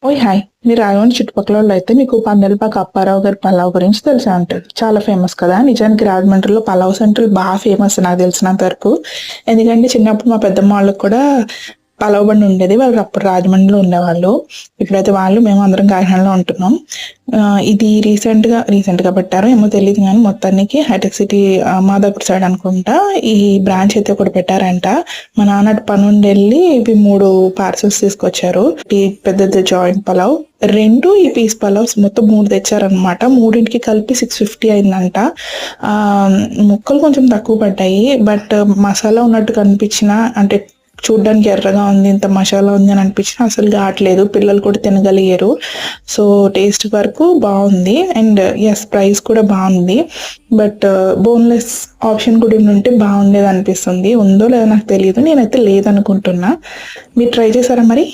ఓయ్ హాయ్! మీరు రాయవరం చుట్టుపక్కల వాళ్ళైతే మీకు పందెలపాక అప్పారావు గారి పలావ్ గురించి తెలిసే ఉంటది. చాలా ఫేమస్ కదా! నిజానికి రాజమండ్రిలో పలావ్ సెంటర్‌లు ఫేమస్ నాకు తెలిసినంత వరకు. ఎందుకంటే చిన్నప్పుడు మా పెద్దమ్మ వాళ్ళకి కూడా పలావ్ బండి ఉండేది. వాళ్ళు అప్పుడు రాజమండ్రిలో ఉండేవాళ్ళు. ఇప్పుడైతే మేము అందరం కాకినాడలో ఉంటున్నాం. ఇది రీసెంట్‌గా పెట్టారో ఏమో తెలీదు గానీ మొత్తానికి హైటెక్ సిటీ మాదాపూర్ సైడ్ అనుకుంటా ఈ బ్రాంచ్ అయితే ఒకటి పెట్టారంట. మా నాన్న అటు పనుండెళ్ళి ఇవి 3 పార్సెల్స్ తీసుకొచ్చారు. ఈ పెద్దది జాయింట్ పలావ్, 2 ఈ పీస్ పలావ్స్ మొత్తం 3 తెచ్చారనమాట. మూడింటికి కలిపి 650 అయిందంట. ముక్కలు కొంచెం తక్కువ పడ్డాయి. బట్ మసాలా ఉన్నట్టు కనిపించిన అంటే చూడ్డానికి ఎర్రగా ఉంది, ఇంత మసాలా ఉంది అని అనిపించిన అసలు ఘాట్లేదు. పిల్లలు కూడా తినగలిగారు. సో టేస్ట్ వరకు బాగుంది. అండ్ ఎస్, ప్రైస్ కూడా బాగుంది. బట్ బోన్లెస్ ఆప్షన్ కూడా ఉంటే బాగుండేది అనిపిస్తుంది. ఉందో లేదో నాకు తెలియదు. నేనైతే లేదనుకుంటున్నా. మీరు ట్రై చేశారా మరి?